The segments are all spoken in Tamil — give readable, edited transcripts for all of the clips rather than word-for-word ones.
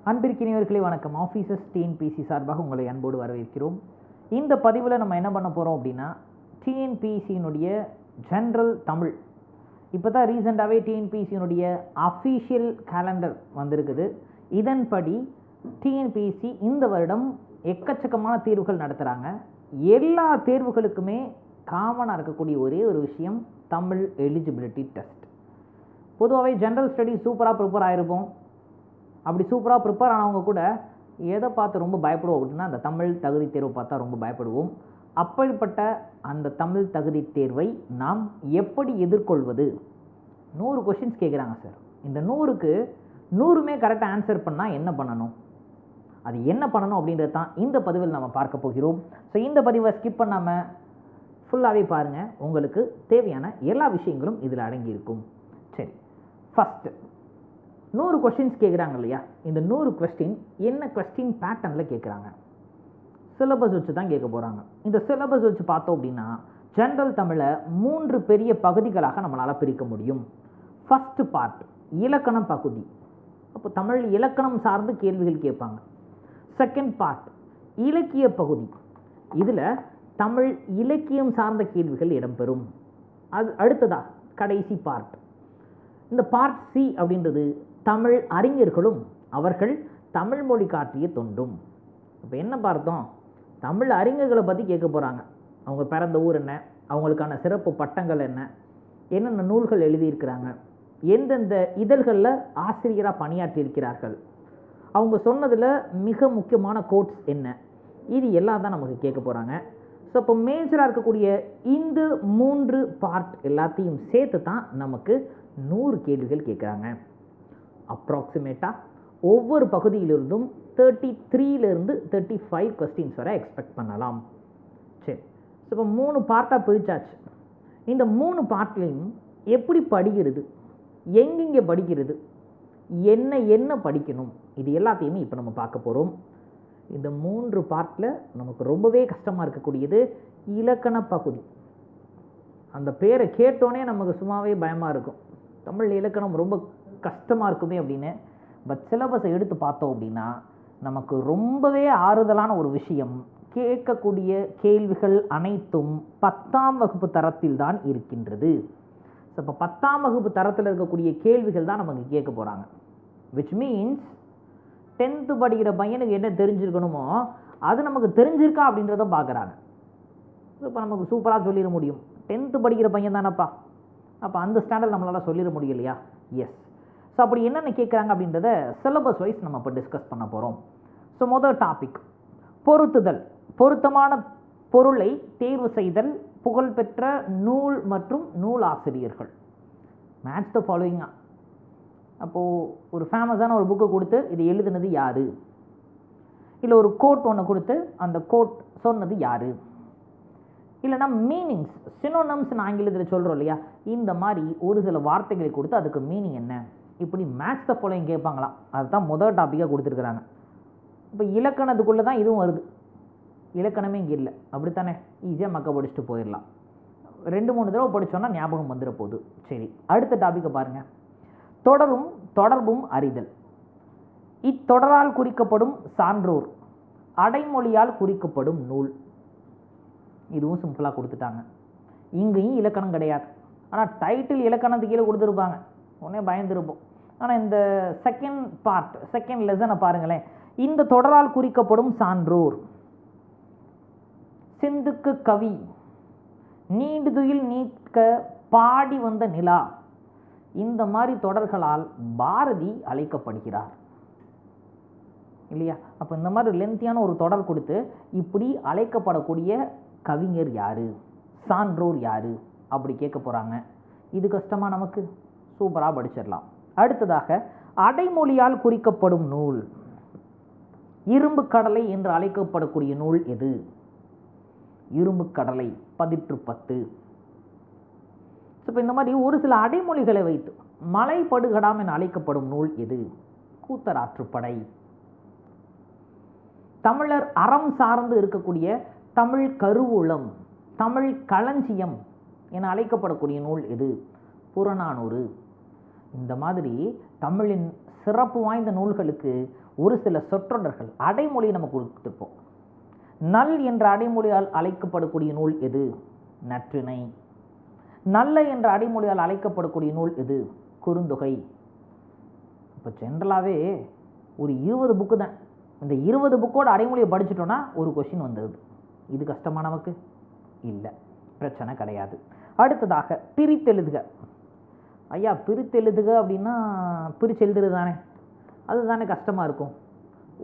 அன்பிற்கினியவர்களே வணக்கம். ஆஃபீஸர்ஸ் டிஎன்பிசி சார்பாக உங்களை அன்போடு வரவேற்கிறோம். இந்த பதிவில் நம்ம என்ன பண்ண போகிறோம் அப்படின்னா, டிஎன்பிசியினுடைய ஜென்ரல் தமிழ் இப்போ தான் ரீசெண்டாகவே டிஎன்பிசியினுடைய அஃபீஷியல் கேலண்டர் வந்திருக்குது. இதன்படி டிஎன்பிசி இந்த வருடம் எக்கச்சக்கமான தேர்வுகள் நடத்துகிறாங்க. எல்லா தேர்வுகளுக்குமே காமனாக இருக்கக்கூடிய ஒரே ஒரு விஷயம் தமிழ் எலிஜிபிலிட்டி டெஸ்ட். பொதுவாகவே ஜென்ரல் ஸ்டடி சூப்பராக ப்ரிப்பேர் ஆகிருப்போம். அப்படி சூப்பராக ப்ரிப்பேர் ஆனவங்க கூட எதை பார்த்து ரொம்ப பயப்படுவோம் அப்படின்னா, அந்த தமிழ் தகுதி தேர்வை பார்த்தா ரொம்ப பயப்படுவோம். அப்படிப்பட்ட அந்த தமிழ் தகுதி தேர்வை நாம் எப்படி எதிர்கொள்வது? 100 கொஷின்ஸ் கேட்குறாங்க சார். இந்த 100க்கு 100மே கரெக்டாக ஆன்சர் பண்ணால் என்ன பண்ணணும், அது என்ன பண்ணணும் அப்படின்றது தான் இந்த பதிவில் நம்ம பார்க்க போகிறோம். ஸோ இந்த பதிவை ஸ்கிப் பண்ணாமல் ஃபுல்லாகவே பாருங்கள். உங்களுக்கு தேவையான எல்லா விஷயங்களும் இதில் அடங்கியிருக்கும். சரி, ஃபஸ்ட்டு 100 கொஸ்டின்ஸ் கேட்குறாங்க இல்லையா? இந்த 100 கொஸ்டின் என்ன கொஸ்டின் பேட்டர்னில் கேட்குறாங்க? சிலபஸ் வச்சு தான் கேட்க போகிறாங்க. இந்த சிலபஸ் வச்சு பார்த்தோம் அப்படின்னா, ஜென்ரல் தமிழை 3 பெரிய பகுதிகளாக நம்மளால் பிரிக்க முடியும். ஃபஸ்ட்டு பார்ட் இலக்கணம் பகுதி. அப்போ தமிழ் இலக்கணம் சார்ந்து கேள்விகள் கேட்பாங்க. செகண்ட் பார்ட் இலக்கிய பகுதி. இதில் தமிழ் இலக்கியம் சார்ந்த கேள்விகள் இடம்பெறும். அது அடுத்ததாக கடைசி பார்ட். இந்த பார்ட் சி அப்படின்றது தமிழ் அறிஞர்களும் அவர்கள் தமிழ் மொழி காட்டிய தொண்டும். இப்போ என்ன பார்த்தோம்? தமிழ் அறிஞர்களை பற்றி கேட்க போகிறாங்க. அவங்க பிறந்த ஊர் என்ன, அவங்களுக்கான சிறப்பு பட்டங்கள் என்ன, என்னென்ன நூல்கள் எழுதியிருக்கிறாங்க, எந்தெந்த இதழ்களில் ஆசிரியராக பணியாற்றியிருக்கிறார்கள், அவங்க சொன்னதில் மிக முக்கியமான கோட்ஸ் என்ன, இது எல்லாம் தான் நமக்கு கேட்க போகிறாங்க. ஸோ இப்போ மேஜராக இருக்கக்கூடிய இந்த 3 பார்ட் எல்லாத்தையும் சேர்த்து தான் நமக்கு 100 கேள்விகள் கேட்குறாங்க. அப்ராக்சிமேட்டாக ஒவ்வொரு பகுதியிலிருந்தும் 33லேருந்து 35 கொஸ்டின்ஸ் வரை எக்ஸ்பெக்ட் பண்ணலாம். சரி, ஸோ இப்போ 3 பார்ட்டாக பிரித்தாச்சு. இந்த 3 பார்ட்லையும் எப்படி படிக்கிறது, எங்கெங்கே படிக்கிறது, என்ன படிக்கணும், இது எல்லாத்தையுமே இப்போ நம்ம பார்க்க போகிறோம். இந்த 3 பார்ட்டில் நமக்கு ரொம்பவே கஷ்டமாக இருக்கக்கூடியது இலக்கண பகுதி. அந்த பேரை கேட்டோன்னே நமக்கு சும்மாவே பயமாக இருக்கும். தமிழ் இலக்கணம் ரொம்ப கஷ்டமாக இருக்குமே அப்படின்னு. பட் சிலபஸை எடுத்து பார்த்தோம் அப்படின்னா நமக்கு ரொம்பவே ஆறுதலான ஒரு விஷயம், கேட்கக்கூடிய கேள்விகள் அனைத்தும் 10ஆம் வகுப்பு தரத்தில் தான் இருக்கின்றது. ஸோ இப்போ 10ஆம் வகுப்பு தரத்தில் இருக்கக்கூடிய கேள்விகள் தான் நமக்கு கேட்க போகிறாங்க. விச் மீன்ஸ் 10th படிக்கிற பையனுக்கு என்ன தெரிஞ்சிருக்கணுமோ அது நமக்கு தெரிஞ்சிருக்கா அப்படின்றத பார்க்குறாங்க. இப்போ நமக்கு சூப்பராக சொல்லிட முடியும், 10th படிக்கிற பையன் தானப்பா, அப்போ அந்த ஸ்டாண்டர்ட் நம்மளால் சொல்லிட முடியும் இல்லையா? எஸ். ஸோ அப்படி என்னென்ன கேட்குறாங்க அப்படின்றத சிலபஸ் வைஸ் நம்ம இப்போ டிஸ்கஸ் பண்ண போகிறோம். ஸோ முதல் டாபிக் பொருத்துதல். பொருத்தமான பொருளை தேர்வு செய்தல், புகழ்பெற்ற நூல் மற்றும் நூல் ஆசிரியர்கள். மேட்ச் த ஃபாலோயிங்கா. அப்போது ஒரு ஃபேமஸான ஒரு புக்கை கொடுத்து இது எழுதுனது யார், இல்லை ஒரு கோட் ஒன்று கொடுத்து அந்த கோட் சொன்னது யார், இல்லைனா மீனிங்ஸ் சினோனம்ஸ் ஆங்கிலத்தில் சொல்கிறோம் இல்லையா, இந்த மாதிரி ஒரு சில வார்த்தைகளை கொடுத்து அதுக்கு மீனிங் என்ன, இப்படி மேட்ச் த ஃபாலோயிங் கேட்பாங்களாம். அதுதான் முதல் டாப்பிக்காக கொடுத்துருக்குறாங்க. இப்போ இலக்கணத்துக்குள்ளே தான் இதுவும் வருது. இலக்கணமே இங்கே இல்லை, அப்படித்தானே? ஈஸியாக மக்க படிச்சுட்டு போயிடலாம். 2-3 தடவை படித்தோன்னா ஞாபகம் வந்துட போகுது. சரி, அடுத்த டாப்பிக்கை பாருங்கள். தொடர்பும் அறிதல். இத்தொடரால் குறிக்கப்படும் சான்றோர், அடைமொழியால் குறிக்கப்படும் நூல். இதுவும் சிம்பிளாக கொடுத்துட்டாங்க. இங்கேயும் இலக்கணம் கிடையாது. ஆனால் டைட்டில் இலக்கணத்துக்கு கீழே கொடுத்துருப்பாங்க, உடனே பயந்துருப்போம். ஆனால் இந்த செகண்ட் லெசனை பாருங்களேன். இந்த தொடரால் குறிக்கப்படும் சான்றோர், சிந்துக்கு கவி, நீண்டுதுயில் நீக்க பாடி வந்த நிலா, இந்த மாதிரி தொடர்களால் பாரதி அழைக்கப்படுகிறார் இல்லையா? அப்போ இந்த மாதிரி லென்த்தியான ஒரு தொடர் கொடுத்து இப்படி அழைக்கப்படக்கூடிய கவிஞர் யார், சான்றோர் யார் அப்படி கேட்க போகிறாங்க. இது கஷ்டமாக நமக்கு? சூப்பராக படிச்சிடலாம். அடுத்ததாக அடைமொழியால் குறிக்கப்படும் நூல். இரும்பு கடலை என்று அழைக்கப்படக்கூடிய நூல் எது? இரும்பு கடலை பதிற்று 10. இப்போ இந்த மாதிரி ஒரு சில அடைமொழிகளை வைத்து மலைப்படுகடாம் என அழைக்கப்படும் நூல் எது? கூத்தராற்றுப்படை. தமிழர் அறம் சார்ந்து இருக்கக்கூடிய தமிழ் கருவூலம், தமிழ் களஞ்சியம் என அழைக்கப்படக்கூடிய நூல் எது? புறநானூறு. இந்த மாதிரி தமிழின் சிறப்பு வாய்ந்த நூல்களுக்கு ஒரு சில சொற்றொடர்கள் அடைமொழியை நம்ம கொடுத்துருப்போம். நல் என்ற அடைமொழியால் அழைக்கப்படக்கூடிய நூல் எது? நற்றிணை. நல்ல என்ற அடைமொழியால் அழைக்கப்படக்கூடிய நூல் எது? குறுந்தொகை. இப்போ ஜென்ரலாகவே ஒரு 20 புக்கு தான். இந்த 20 புக்கோட அடைமொழியை படிச்சுட்டோன்னா ஒரு கொஷின் வந்துடுது. இது கஷ்டமா நமக்கு? இல்லை, பிரச்சனை கிடையாது. அடுத்ததாக பிரித்தெழுதுக. ஐயா பிரித்தெழுதுக அப்படின்னா பிரித்து எழுதுறது தானே, அதுதானே கஷ்டமாக இருக்கும்.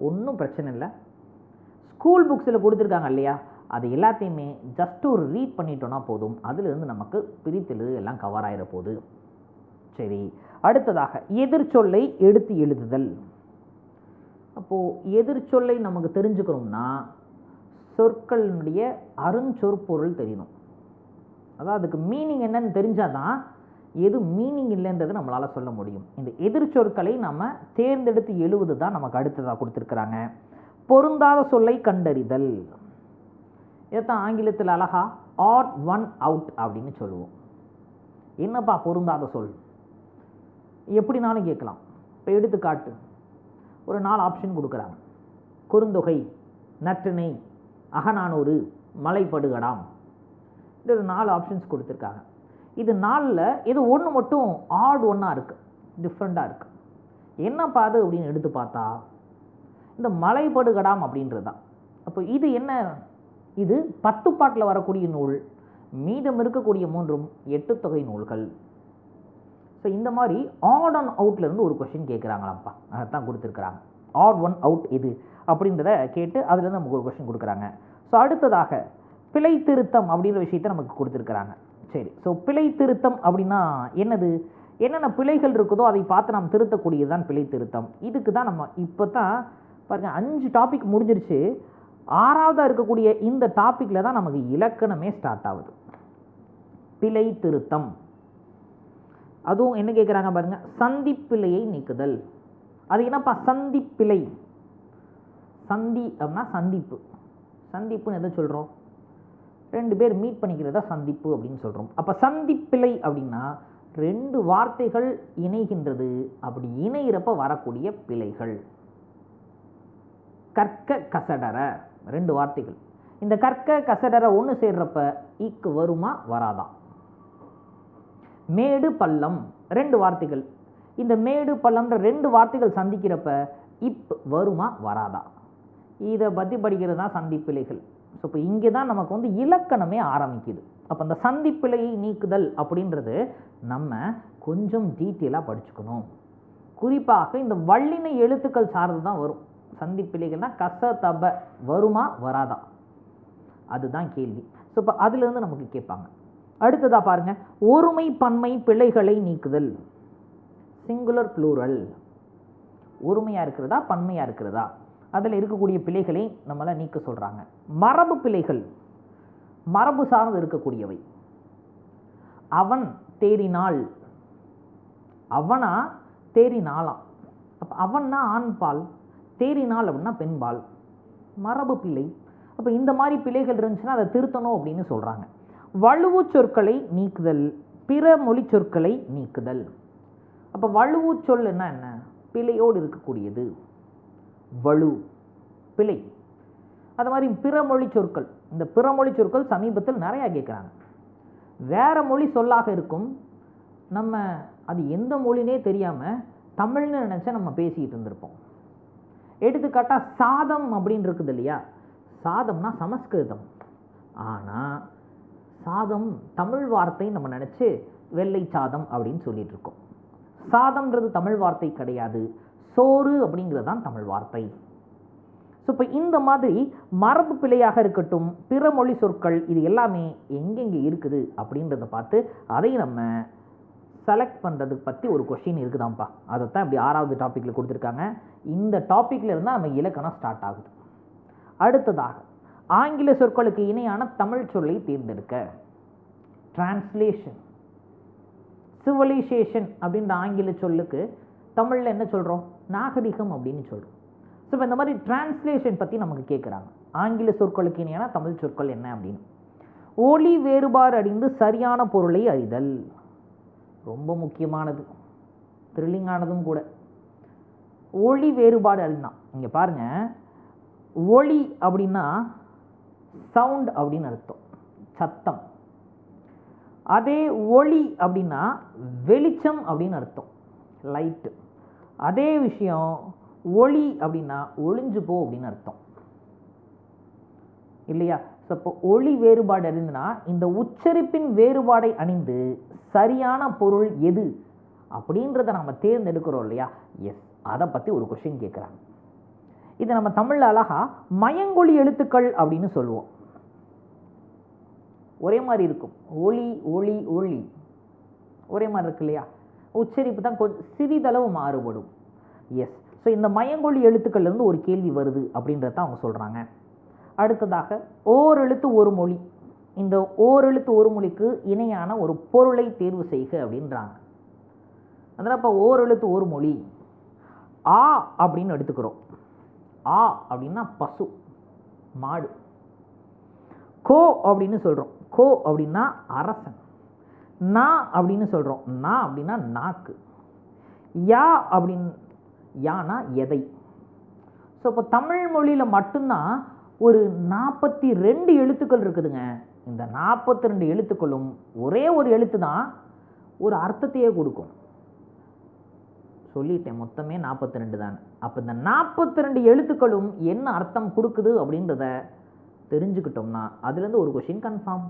ஒன்றும் பிரச்சனை இல்லை. ஸ்கூல் புக்ஸில் கொடுத்துருக்காங்க இல்லையா, அது எல்லாத்தையுமே ஜஸ்ட் ஒரு ரீட் பண்ணிட்டோன்னா போதும், அதிலிருந்து நமக்கு பிரித்தெழுது எல்லாம் கவர் ஆகிட போகுது. சரி, அடுத்ததாக எதிர்ச்சொல்லை எடுத்து எழுதுதல். அப்போது எதிர்ச்சொல்லை நமக்கு தெரிஞ்சுக்கணும்னா சொற்களினுடைய அருஞ்சொற்பொருள் தெரியணும். அதாவது அதுக்கு மீனிங் என்னன்னு தெரிஞ்சால் தான் எது மீனிங் இல்லைன்றது நம்மளால் சொல்ல முடியும். இந்த எதிர்ச்சொற்களை நம்ம தேர்ந்தெடுத்து எழுவது தான் நமக்கு அடுத்ததாக கொடுத்துருக்குறாங்க. பொருந்தாத சொல்லை கண்டறிதல். இதைத்தான் ஆங்கிலத்தில் அழகா ஆட் ஒன் அவுட் அப்படின்னு சொல்லுவோம். என்னப்பா பொருந்தாத சொல்? எப்படினாலும் கேட்கலாம். இப்போ எடுத்துக்காட்டு ஒரு 4 ஆப்ஷன் கொடுக்குறாங்க. குறுந்தொகை, நற்றிணை, அகநானூறு, மலைப்படுகடாம். இது 4 ஆப்ஷன்ஸ் கொடுத்துருக்காங்க. இது 4ல் இது ஒன்று மட்டும் ஆட் ஒன்றா இருக்குது, டிஃப்ரெண்ட்டாக இருக்குது. என்னப்பா அது அப்படின்னு எடுத்து பார்த்தா இந்த மலைப்படுகடாம் அப்படின்றது தான். அப்போ இது என்ன? இது 10 பாட்டில் வரக்கூடிய நூல், மீதம் இருக்கக்கூடிய 3ம் 8 தொகை நூல்கள். ஸோ இந்த மாதிரி ஆட் ஒன் அவுட்லேருந்து ஒரு கொஷின் கேட்குறாங்களாம்ப்பா, அதைத்தான் கொடுத்துருக்குறாங்க. ஆட் ஒன் அவுட் எது அப்படின்றத கேட்டு அதுலேருந்து நமக்கு ஒரு கொஷின் கொடுக்குறாங்க. ஸோ அடுத்ததாக பிழை திருத்தம் அப்படின்ற விஷயத்தை நமக்கு கொடுத்துருக்குறாங்க. சரி, ஸோ பிழை திருத்தம் அப்படின்னா என்னது? என்னென்ன பிழைகள் இருக்குதோ அதை பார்த்து நாம் திருத்தக்கூடியது தான் பிழை திருத்தம். இதுக்கு தான் நம்ம இப்போ தான் பாருங்கள் 5 டாபிக் முடிஞ்சிருச்சு. 6ஆவதாக இருக்கக்கூடிய இந்த டாப்பிக்கில் தான் நமக்கு இலக்கணமே ஸ்டார்ட் ஆகுது. பிழை திருத்தம். அதுவும் என்ன கேட்குறாங்க பாருங்கள், சந்திப்பிழையை நீக்குதல். அது என்னப்பா சந்திப்பிழை? சந்தி அப்படின்னா சந்திப்பு. சந்திப்புன்னு எதை சொல்கிறோம்? 2 பேர் மீட் பண்ணிக்கிறதா சந்திப்பு அப்படின்னு சொல்கிறோம். அப்போ சந்திப்பிழை அப்படின்னா 2 வார்த்தைகள் இணைகின்றது, அப்படி இணைகிறப்ப வரக்கூடிய பிழைகள். கற்க கசடர 2 வார்த்தைகள். இந்த கற்க கசடர ஒன்று சேர்றப்ப இக்கு வருமா வராதா? மேடு பள்ளம் 2 வார்த்தைகள். இந்த மேடு பள்ளம்ன்ற 2 வார்த்தைகள் சந்திக்கிறப்ப இப் வருமா வராதா? இதை பற்றி படிக்கிறது தான் சந்திப்பிழைகள். ஸோ இப்போ இங்கே தான் நமக்கு வந்து இலக்கணமே ஆரம்பிக்குது. அப்போ அந்த சந்திப்பிழையை நீக்குதல் அப்படின்றது நம்ம கொஞ்சம் டீட்டெயிலாக படிச்சுக்கணும். குறிப்பாக இந்த வல்லின எழுத்துக்கள் சார்ந்து தான் வரும். சந்திப்பிழைகள்னா கச தப வருமா வராதா, அதுதான் கேள்வி. ஸோ இப்போ அதுலேருந்து நமக்கு கேட்பாங்க. அடுத்ததாக பாருங்க, ஒருமை பன்மை பிழைகளை நீக்குதல். சிங்குலர் ப்ளூரல் ஒருமையாக இருக்கிறதா பன்மையாக இருக்கிறதா, அதில் இருக்கக்கூடிய பிழைகளை நம்மளை நீக்க சொல்கிறாங்க. மரபு பிழைகள் மரபு சார்ந்து இருக்கக்கூடியவை. அவன் தேறினாள், அவனா தேறினாளாம். அப்போ அவன்னா ஆண்பால், தேறினாள் அப்படின்னா பெண்பால், மரபு பிழை. அப்போ இந்த மாதிரி பிழைகள் இருந்துச்சுன்னா அதை திருத்தணும் அப்படின்னு சொல்கிறாங்க. வழுவு சொற்களை நீக்குதல், பிற மொழி சொற்களை நீக்குதல். அப்போ வழுவு சொல் என்ன? பிழையோடு இருக்கக்கூடியது வலு, பிழை. அது மாதிரி பிற மொழி சொற்கள். இந்த பிற மொழி சொற்கள் சமீபத்தில் நிறையா கேட்குறாங்க. வேறு மொழி சொல்லாக இருக்கும், நம்ம அது எந்த மொழினே தெரியாமல் தமிழ்னு நினச்சா நம்ம பேசிக்கிட்டு இருந்திருப்போம். எடுத்துக்காட்டாக சாதம் அப்படின்னு இருக்குது இல்லையா, சாதம்னா சமஸ்கிருதம். ஆனால் சாதம் தமிழ் வார்த்தை நம்ம நினச்சி வெள்ளை சாதம் அப்படின்னு சொல்லிட்டு இருக்கோம். சாதம்ன்றது தமிழ் வார்த்தை கிடையாது, சோறு அப்படிங்கிறது தான் தமிழ் வார்த்தை. ஸோ இப்போ இந்த மாதிரி மரபு பிழையாக இருக்கட்டும், பிற மொழி சொற்கள், இது எல்லாமே எங்கெங்கே இருக்குது அப்படின்றத பார்த்து அதை நம்ம செலக்ட் பண்ணுறதுக்கு பற்றி ஒரு கொஷின் இருக்குதான்ப்பா. அதைத்தான் இப்படி 6வது டாப்பிக்கில் கொடுத்துருக்காங்க. இந்த டாப்பிக்கில் இருந்தால் நம்ம இலக்கணம் ஸ்டார்ட் ஆகுது. அடுத்ததாக ஆங்கில சொற்களுக்கு இணையான தமிழ் சொல்லை தேர்ந்தெடுக்க. டிரான்ஸ்லேஷன், சிவிலைசேஷன் அப்படின்ற ஆங்கில சொல்லுக்கு தமிழில் என்ன சொல்கிறோம்? நாகரிகம் அப்படின்னு சொல்கிறோம். ஸோ இப்போ இந்த மாதிரி டிரான்ஸ்லேஷன் பற்றி நமக்கு கேட்குறாங்க. ஆங்கில சொற்களுக்கு இணையான தமிழ் சொற்கள் என்ன அப்படின்னு. ஒலி வேறுபாடு அறிந்து சரியான பொருளை அறிதல், ரொம்ப முக்கியமானது, த்ரில்லிங்கானதும் கூட. ஒளி வேறுபாடு அறிந்தான். இங்கே பாருங்க, ஒளி அப்படின்னா சவுண்ட் அப்படின்னு அர்த்தம், சத்தம். அதே ஒளி அப்படின்னா வெளிச்சம் அப்படின்னு அர்த்தம், லைட்டு. அதே விஷயம் ஒளி அப்படின்னா ஒளிஞ்சு போ அப்படின்னு அர்த்தம் இல்லையா? ஸோ இப்போ ஒளி வேறுபாடு அறிந்துனா இந்த உச்சரிப்பின் வேறுபாடை அணிந்து சரியான பொருள் எது அப்படின்றத நம்ம தேர்ந்தெடுக்கிறோம் இல்லையா? எஸ், அதை பற்றி ஒரு கொஸ்டின் கேட்குறாங்க. இதை நம்ம தமிழில் அழகா மயங்கொலி எழுத்துக்கள் அப்படின்னு சொல்லுவோம். ஒரே மாதிரி இருக்கும், ஒளி ஒளி ஒளி ஒரே மாதிரி இருக்கு இல்லையா? உச்சரிப்பு தான் கொஞ்சம் சிறிதளவு மாறுபடும். எஸ், ஸோ இந்த மயங்கொலி எழுத்துக்கள்லேருந்து ஒரு கேள்வி வருது அப்படின்றத அவங்க சொல்கிறாங்க. அடுத்ததாக ஓரெழுத்து ஒரு மொழி. இந்த ஓரெழுத்து ஒரு மொழிக்கு இணையான ஒரு பொருளை தேர்வு செய்க அப்படின்றாங்க. அதனால் இப்போ ஓரெழுத்து ஒரு மொழி ஆ அப்படின்னு எடுத்துக்கிறோம். ஆ அப்படின்னா பசு, மாடு. கோ அப்படின்னு சொல்கிறோம், கோ அப்படின்னா அரசன். நா அப்படின்னு சொல்கிறோம், நா அப்படின்னா நாக்கு. யா அப்படின்னு, யானா எதை. ஸோ இப்போ தமிழ் மொழியில் மட்டும்தான் ஒரு 42 எழுத்துக்கள் இருக்குதுங்க. இந்த 42 எழுத்துக்களும் ஒரே ஒரு எழுத்து தான் ஒரு அர்த்தத்தையே கொடுக்கும். சொல்லிட்டேன், மொத்தமே 42 தான். அப்போ இந்த 42 எழுத்துக்களும் என்ன அர்த்தம் கொடுக்குது அப்படின்றத தெரிஞ்சுக்கிட்டோம்னா அதுலேருந்து ஒரு கொஷின் கன்ஃபார்ம்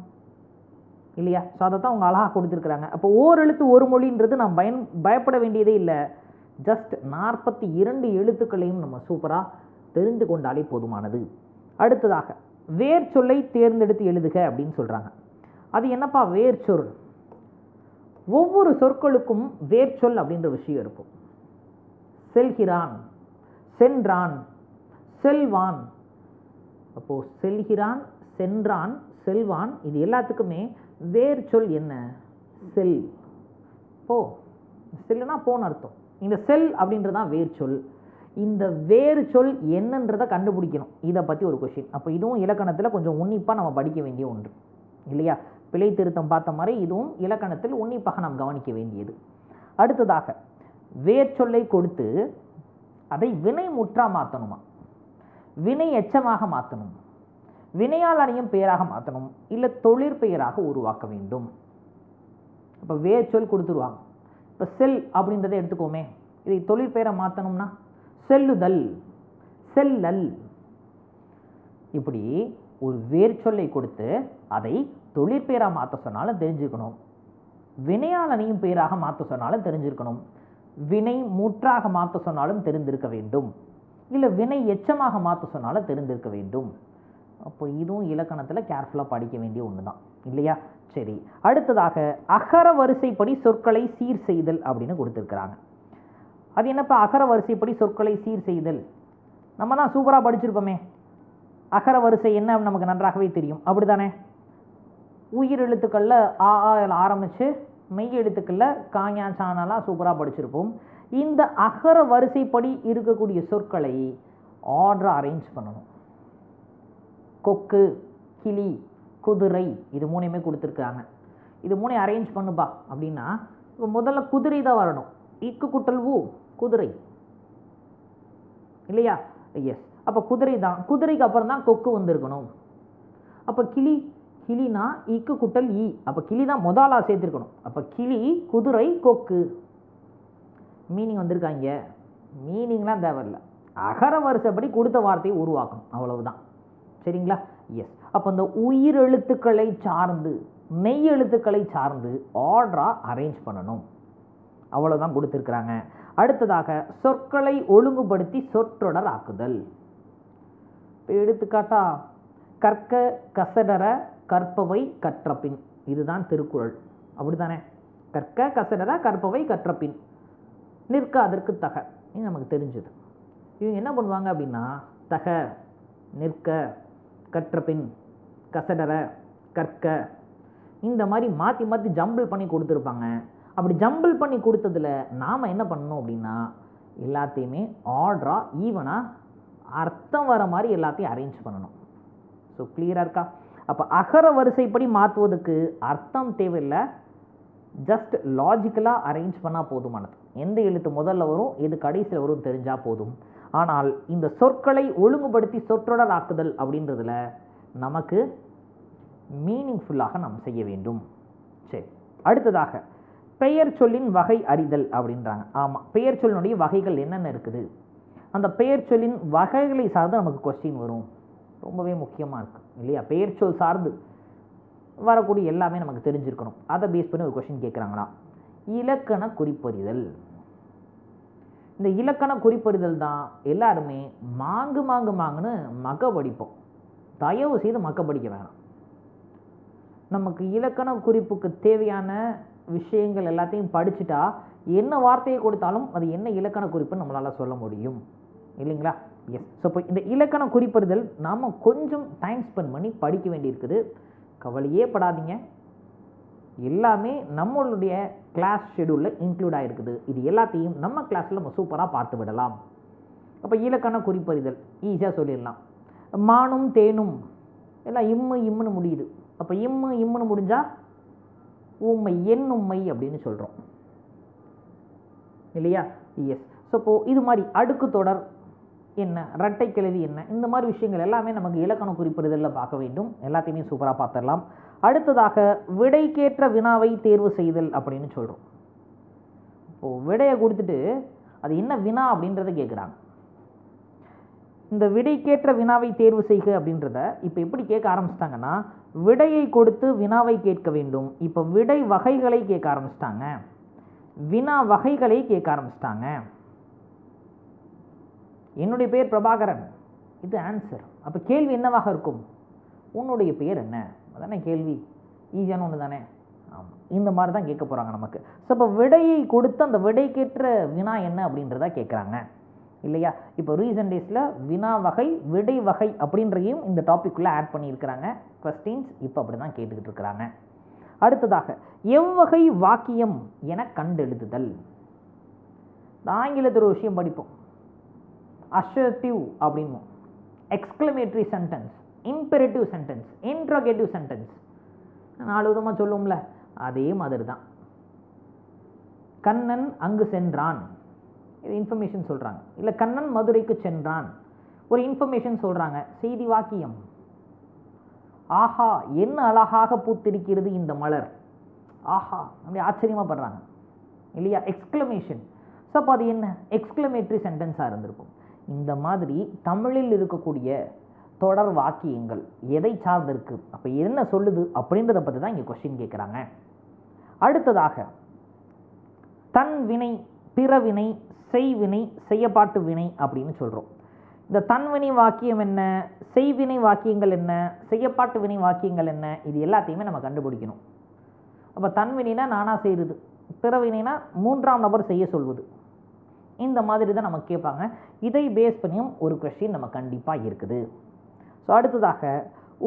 இல்லையா? ஸோ அதை தான் அவங்க அழகாக கொடுத்துருக்குறாங்க. அப்போ ஓரெழுத்து ஒரு மொழின்றது நாம் பயப்பட வேண்டியதே இல்லை. ஜஸ்ட் 42 எழுத்துக்களையும் நம்ம சூப்பராக தெரிந்து கொண்டாலே போதுமானது. அடுத்ததாக வேர் சொல்லை தேர்ந்தெடுத்து எழுதுக அப்படின்னு சொல்கிறாங்க. அது என்னப்பா வேர் சொல்? ஒவ்வொரு சொற்களுக்கும் வேர் சொல் அப்படின்ற விஷயம் இருக்கும். செல்கிறான், சென்றான், செல்வான். அப்போது செல்கிறான், சென்றான், செல்வான், இது எல்லாத்துக்குமே வேர் சொல் என்ன? செல். போ, செல்லுனா போன்னு அர்த்தம். இந்த செல் அப்படின்றதான் வேர் சொல். இந்த வேறு சொல் என்னன்றதை கண்டுபிடிக்கணும். இதை பற்றி ஒரு கொஷின். அப்போ இதுவும் இலக்கணத்தில் கொஞ்சம் உன்னிப்பாக நம்ம படிக்க வேண்டிய ஒன்று இல்லையா? பிழை திருத்தம் பார்த்த மாதிரி இதுவும் இலக்கணத்தில் உன்னிப்பாக நாம் கவனிக்க வேண்டியது. அடுத்ததாக வேர் சொல்லை கொடுத்து அதை வினை முற்றா மாற்றணுமா, வினை எச்சமாக மாற்றணும், வினையால் அணியும் பெயராக மாற்றணும், இல்லை தொழிற்பெயராக உருவாக்க வேண்டும். இப்போ வேர் சொல் கொடுத்துருவாங்க. இப்போ செல் அப்படின்றத எடுத்துக்கோமே, இதை தொழிற்பெயரை மாற்றணும்னா செல்லுதல், செல்லல். இப்படி ஒரு வேர் சொல்லை கொடுத்து அதை தொழிற்பெயராக மாற்ற சொன்னாலும் தெரிஞ்சுக்கணும், வினையால் அணியும் பெயராக மாற்ற சொன்னாலும் தெரிஞ்சிருக்கணும், வினை முற்றாக மாற்ற சொன்னாலும் தெரிந்திருக்க வேண்டும், இல்லை வினை எச்சமாக மாற்ற சொன்னாலும் தெரிந்திருக்க வேண்டும். அப்போ இதுவும் இலக்கணத்தில் கேர்ஃபுல்லாக படிக்க வேண்டிய ஒன்று தான் இல்லையா? சரி, அடுத்ததாக அகர வரிசைப்படி சொற்களை சீர் செய்தல் அப்படின்னு கொடுத்துருக்குறாங்க. அது என்னப்பா அகர வரிசைப்படி சொற்களை சீர் செய்தல்? நம்ம தான் சூப்பராக படிச்சிருப்போமே, அகர வரிசை என்ன நமக்கு நன்றாகவே தெரியும், அப்படிதானே? உயிர் எழுத்துக்களில் ஆ ஆரம்பித்து மெய் எழுத்துக்களில் காஞா சானலாம் சூப்பராக படிச்சிருப்போம். இந்த அகர வரிசைப்படி இருக்கக்கூடிய சொற்களை ஆர்டராக அரேஞ்ச் பண்ணணும். கொக்கு, கிளி, குதிரை, இது மூணையுமே கொடுத்துருக்காங்க. இது மூணையும் அரேஞ்ச் பண்ணுப்பா அப்படின்னா இப்போ முதல்ல குதிரை தான் வரணும். இக்கு குட்டல் ஊ, குதிரை இல்லையா? எஸ், அப்போ குதிரை தான். குதிரைக்கு அப்புறம் தான் கொக்கு வந்திருக்கணும். அப்போ கிளி, கிளினா இக்கு குட்டல் ஈ, அப்போ கிளி தான் முதலாக சேர்த்துருக்கணும். அப்போ கிளி, குதிரை, கொக்கு. மீனிங் வந்திருக்காங்க, மீனிங்லாம் தேவையில்லை, அகர வரிசைப்படி கொடுத்த வார்த்தையை உருவாக்கணும், அவ்வளவுதான். சரிங்களா? எஸ், அப்போ இந்த உயிர் எழுத்துக்களை சார்ந்து மெய் எழுத்துக்களை சார்ந்து ஆர்டராக அரேஞ்ச் பண்ணணும், அவ்வளோதான் கொடுத்துருக்குறாங்க. அடுத்ததாக சொற்களை ஒழுங்குபடுத்தி சொற்றொடர் ஆக்குதல். இப்போ எடுத்துக்காட்டா கற்க கசடர கற்பவை கற்றபின், இதுதான் திருக்குறள், அப்படித்தானே? கற்க கசடர கற்பவை கற்றபின், நிற்க அதற்கு தக, இது நமக்கு தெரிஞ்சது. இவங்க என்ன பண்ணுவாங்க அப்படின்னா தக, நிற்க, கற்றபின், கசடர, கற்க, இந்த மாதிரி மாற்றி மாற்றி ஜம்பிள் பண்ணி கொடுத்துருப்பாங்க. அப்படி ஜம்பிள் பண்ணி கொடுத்ததில் நாம் என்ன பண்ணணும் அப்படின்னா எல்லாத்தையுமே ஆர்டராக ஈவனாக அர்த்தம் வர மாதிரி எல்லாத்தையும் அரேஞ்ச் பண்ணணும். ஸோ கிளியராக இருக்கா? அப்போ அகர வரிசைப்படி மாற்றுவதுக்கு அர்த்தம் தேவையில்லை, ஜஸ்ட் லாஜிக்கலாக அரேஞ்ச் பண்ணால் போதுமானது. எந்த எழுத்து முதல்ல வரும் எது கடைசியில் வரும் தெரிஞ்சால் போதும். ஆனால் இந்த சொற்களை ஒழுங்குபடுத்தி சொற்றொடர் ஆக்குதல் அப்படின்றதுல நமக்கு மீனிங்ஃபுல்லாக நாம் செய்ய வேண்டும். சரி, அடுத்ததாக பெயர் சொல்லின் வகை அறிதல் அப்படின்றாங்க. ஆமாம், பெயர் சொல்லினுடைய வகைகள் என்னென்ன இருக்குது, அந்த பெயர் சொல்லின் வகைகளை சார்ந்து நமக்கு கொஸ்டின் வரும். ரொம்பவே முக்கியமாக இருக்குது இல்லையா? பெயர் சொல் சார்ந்து வரக்கூடிய எல்லாமே நமக்கு தெரிஞ்சிருக்கணும். அதை பேஸ் பண்ணி ஒரு கொஸ்டின் கேட்குறாங்களா? இலக்கண குறிப்பறிதல். இந்த இலக்கண குறிப்பறிதல் தான் எல்லாருமே மாங்குன்னு மக்க படிப்போம். தயவு செய்து மக்க படிக்க வேணாம். நமக்கு இலக்கண குறிப்புக்கு தேவையான விஷயங்கள் எல்லாத்தையும் படிச்சுட்டா என்ன வார்த்தையை கொடுத்தாலும் அது என்ன இலக்கண குறிப்புன்னு நம்மளால் சொல்ல முடியும் இல்லைங்களா? எஸ். ஸோ இப்போ இந்த இலக்கண குறிப்பறிதல் நாம் கொஞ்சம் டைம் ஸ்பெண்ட் பண்ணி படிக்க வேண்டியிருக்குது. கவலையே படாதீங்க, எல்லாமே நம்மளுடைய கிளாஸ் ஷெடியூலில் இன்க்ளூட் ஆகிருக்குது. இது எல்லாத்தையும் நம்ம கிளாஸில் நம்ம சூப்பராக பார்த்து விடலாம். அப்போ இலக்கண குறிப்பறிதல் ஈஸியாக சொல்லிடலாம். மானும் தேனும் எல்லாம் இம்முன்னு முடியுது. அப்போ இம்முன்னு முடிஞ்சால் உண்மை என் உண்மை அப்படின்னு சொல்கிறோம் இல்லையா? எஸ். ஸோ இப்போது இது மாதிரி அடுக்கு தொடர் என்ன, இரட்டை கிளவி என்ன, இந்த மாதிரி விஷயங்கள் எல்லாமே நமக்கு இலக்கண குறிப்பிடுதலில் பார்க்க வேண்டும். எல்லாத்தையுமே சூப்பராக பார்த்துடலாம். அடுத்ததாக விடைக்கேற்ற வினாவை தேர்வு செய்தல் அப்படின்னு சொல்கிறோம். இப்போது விடையை கொடுத்துட்டு அது என்ன வினா அப்படின்றத கேட்குறாங்க. இந்த விடைக்கேற்ற வினாவை தேர்வு செய்க அப்படின்றத இப்போ எப்படி கேட்க ஆரம்பிச்சிட்டாங்கன்னா, விடையை கொடுத்து வினாவை கேட்க வேண்டும். இப்போ விடை வகைகளை கேட்க ஆரம்பிச்சிட்டாங்க, வினா வகைகளை கேட்க ஆரம்பிச்சிட்டாங்க. என்னுடைய பேர் பிரபாகரன், இது ஆன்சர். அப்போ கேள்வி என்னவாக இருக்கும்? உன்னுடைய பேர் என்ன, அதானே கேள்வி. ஈஸியான ஒன்று தானே? ஆமாம், இந்த மாதிரி தான் கேட்க போகிறாங்க நமக்கு. ஸோ இப்போ விடையை கொடுத்து அந்த விடைக்கேற்ற வினா என்ன அப்படின்றத கேட்குறாங்க இல்லையா? இப்போ ரீசன்ட் டேஸில் வினா வகை விடை வகை அப்படின்றதையும் இந்த டாபிக்குள்ளே ஆட் பண்ணியிருக்கிறாங்க. கொஸ்டின்ஸ் இப்போ அப்படி தான் கேட்டுக்கிட்டு இருக்கிறாங்க. அடுத்ததாக எவ்வகை வாக்கியம் என கண்டெழுதுதல். ஆங்கிலத்தில் ஒரு விஷயம் படிப்போம், அசர்டிவ் அப்படின்னும், exclamatory sentence, imperative sentence, interrogative sentence, 4 விதமாக சொல்லுவோம்ல, அதே மாதிரி தான். கண்ணன் அங்கு சென்றான், இது இன்ஃபர்மேஷன் சொல்கிறாங்க. இல்லை கண்ணன் மதுரைக்கு சென்றான், ஒரு இன்ஃபர்மேஷன் சொல்கிறாங்க, செய்தி வாக்கியம். ஆஹா என்ன அழகாக பூத்திருக்கிறது இந்த மலர், ஆஹா அப்படி ஆச்சரியமாக படுறாங்க இல்லையா? எக்ஸ்க்ளமேஷன். ஸோ அப்போ அது என்ன, எக்ஸ்க்ளமேட்டரி சென்டென்ஸாக இருந்திருக்கும். இந்த மாதிரி தமிழில் இருக்கக்கூடிய தொடர் வாக்கியங்கள் எதை சார்ந்திருக்கு, அப்போ என்ன சொல்லுது அப்படின்றத பற்றி தான் இங்கே கொஸ்டின் கேட்குறாங்க. அடுத்ததாக தன் வினை, பிறவினை, செய்வினை, செய்யப்பாட்டு வினை அப்படின்னு சொல்கிறோம். இந்த தன்வினை வாக்கியம் என்ன, செய்வினை வாக்கியங்கள் என்ன, செய்யப்பாட்டு வினை வாக்கியங்கள் என்ன, இது எல்லாத்தையுமே நம்ம கண்டுபிடிக்கணும். அப்போ தன்வினைனா நானாக செய்கிறது, பிறவினைனா 3ஆம் நபர் செய்ய சொல்வது, இந்த மாதிரி தான் நமக்கு கேட்பாங்க. இதை பேஸ் பண்ணியும் ஒரு கொஸ்டின் நம்ம கண்டிப்பாக இருக்குது. ஸோ அடுத்ததாக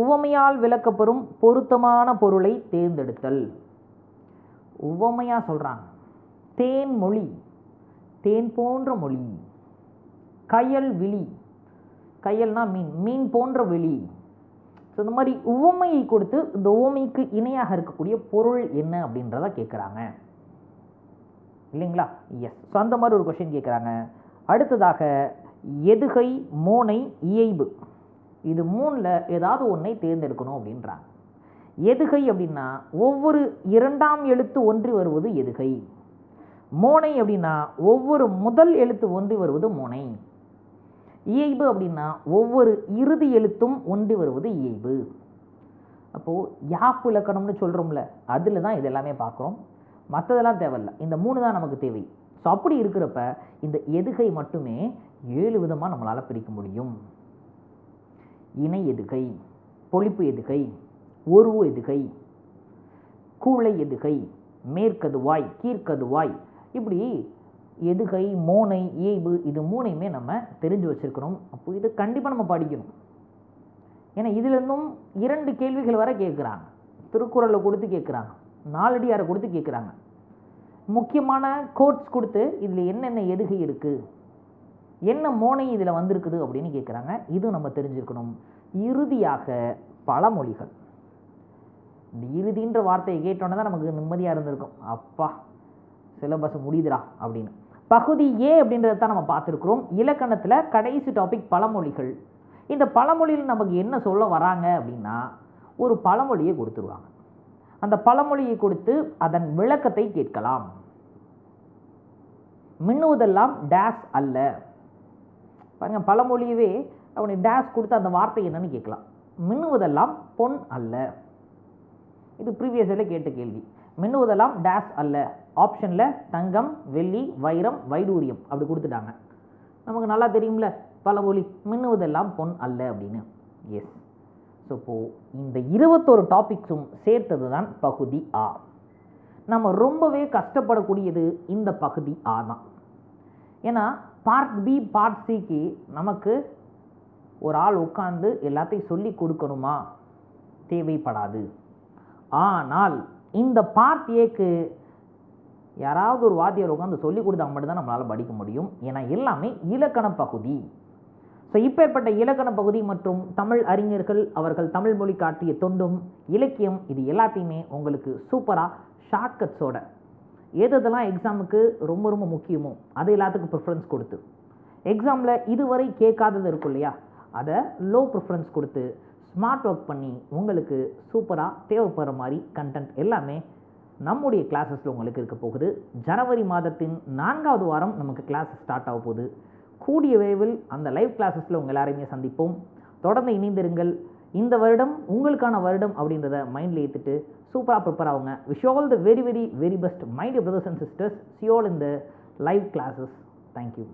உவமையால் விளக்கப்பெறும் பொருத்தமான பொருளை தேர்ந்தெடுத்தல். உவமையாக சொல்கிறாங்க, தேன் மொழி, தேன் போன்ற மொழி, கயல் விழி, கயல்னா மீன், மீன் போன்ற விழி. ஸோ இந்த மாதிரி உவமையை கொடுத்து இந்த உவமைக்கு இணையாக இருக்கக்கூடிய பொருள் என்ன அப்படின்றத கேட்குறாங்க இல்லைங்களா? எஸ். ஸோ அந்த மாதிரி ஒரு கொஸ்டின் கேட்குறாங்க. அடுத்ததாக எதுகை, மோனை, இயைபு, இது 3ல் ஏதாவது ஒன்றை தேர்ந்தெடுக்கணும் அப்படின்றாங்க. எதுகை அப்படின்னா ஒவ்வொரு 2ஆம் எழுத்து ஒன்றி வருவது எதுகை. மோனை அப்படின்னா ஒவ்வொரு முதல் எழுத்து ஒன்றி வருவது மோனை. இயைபு அப்படின்னா ஒவ்வொரு இறுதி எழுத்தும் ஒன்றி வருவது இயைபு. அப்போது யாப்பு இலக்கணம்னு சொல்கிறோம்ல, அதில் தான் இது எல்லாமே பார்க்குறோம். மற்றதெல்லாம் தேவையில்லை, இந்த 3 தான் நமக்கு தேவை. ஸோ அப்படி இருக்கிறப்ப இந்த எதுகை மட்டுமே 7 விதமாக நம்மளால் பிரிக்க முடியும். இணை எதுகை, பொழிப்பு எதுகை, ஒருவு எதுகை, கூளை எதுகை, மேற்கதுவாய், கீழ்கதுவாய், இப்படி எதுகை, மோனை, இயைபு, இது 3ஐயுமே நம்ம தெரிஞ்சு வச்சுருக்கணும். அப்போ இது கண்டிப்பாக நம்ம படிக்கணும். ஏன்னா இதிலிருந்தும் 2 கேள்விகள் வரை கேட்குறாங்க. திருக்குறளை கொடுத்து கேட்குறாங்க, நாலடியாரை கொடுத்து கேட்குறாங்க, முக்கியமான கோட்ஸ் கொடுத்து இதில் என்னென்ன எதுகை இருக்குது, என்ன மோனை இதில் வந்திருக்குது அப்படின்னு கேட்குறாங்க. இது நம்ம தெரிஞ்சுக்கணும். இறுதியாக பழமொழிகள். இந்த இறுதின்ற வார்த்தையை கேட்டோன்னே தான் நமக்கு நிம்மதியாக இருந்திருக்கும், அப்பா சிலபஸ் முடியுதுடா அப்படின்னு. பகுதி ஏ அப்படின்றத தான் நம்ம பார்த்துருக்குறோம். இலக்கணத்தில் கடைசி டாபிக் பழமொழிகள். இந்த பழமொழியில் நமக்கு என்ன சொல்ல வராங்க அப்படின்னா, ஒரு பழமொழியை கொடுத்துருவாங்க. அந்த பழமொழியை கொடுத்து அதன் விளக்கத்தை கேட்கலாம். மின்னுவதெல்லாம் டேஸ் அல்ல. பாருங்க, பழமொழியவே அவனை டேஸ் கொடுத்து அந்த வார்த்தை என்னன்னு கேட்கலாம். மின்னுவதெல்லாம் பொன் அல்ல. இது ப்ரீவியஸில் கேட்ட கேள்வி. மின்னுவதெல்லாம் டேஸ் அல்ல. ஆப்ஷனில் தங்கம், வெள்ளி, வைரம், வைடூரியம் அப்படி கொடுத்துட்டாங்க. நமக்கு நல்லா தெரியும்ல பழமொழி, மின்னுவதெல்லாம் பொன் அல்ல அப்படின்னு. எஸ். ஸோ இப்போது இந்த 21 டாபிக்ஸும் சேர்த்தது தான் பகுதி ஆ. நம்ம ரொம்பவே கஷ்டப்படக்கூடியது இந்த பகுதி ஆ தான். ஏன்னா பார்ட் பி, பார்ட் சிக்கு நமக்கு ஒரு ஆள் உட்காந்து எல்லாத்தையும் சொல்லி கொடுக்கணுமா? தேவைப்படாது. ஆனால் இந்த பார்ட் ஏக்கு யாராவது ஒரு வாத்தியார் உட்காந்து சொல்லி கொடுத்தா மட்டும்தான் நம்மளால் படிக்க முடியும். ஏன்னா எல்லாமே இலக்கண பகுதி. ஸோ இப்பேற்பட்ட இலக்கண பகுதி மற்றும் தமிழ் அறிஞர்கள் அவர்கள் தமிழ் மொழி காட்டிய தொண்டும் இலக்கியம் இது எல்லாத்தையுமே உங்களுக்கு சூப்பராக ஷார்ட்கட்ஸோட எதெல்லாம் எக்ஸாமுக்கு ரொம்ப ரொம்ப முக்கியமோ அது எல்லாத்துக்கும் ப்ரிஃபரன்ஸ் கொடுத்து, எக்ஸாமில் இதுவரை கேட்காதது இருக்கும் இல்லையா, அதை லோ ப்ரிஃபரன்ஸ் கொடுத்து ஸ்மார்ட் ஒர்க் பண்ணி உங்களுக்கு சூப்பராக தேவைப்படுற மாதிரி கண்டென்ட் எல்லாமே நம்முடைய கிளாஸஸில் உங்களுக்கு இருக்க போகுது. ஜனவரி மாதத்தின் 4வது வாரம் நமக்கு கிளாஸ் ஸ்டார்ட் ஆக போகுது. கூடிய விரைவில் அந்த லைவ் கிளாஸஸில் உங்கள் எல்லாரையுமே சந்திப்போம். தொடர்ந்து இணைந்திருங்கள். இந்த வருடம் உங்களுக்கான வருடம் அப்படின்றத மைண்டில் ஏற்றுட்டு சூப்பராக ப்ரிப்பேர் ஆகுங்க. Wish all the very very very best my dear brothers and sisters. C all in the live classes. Thank you.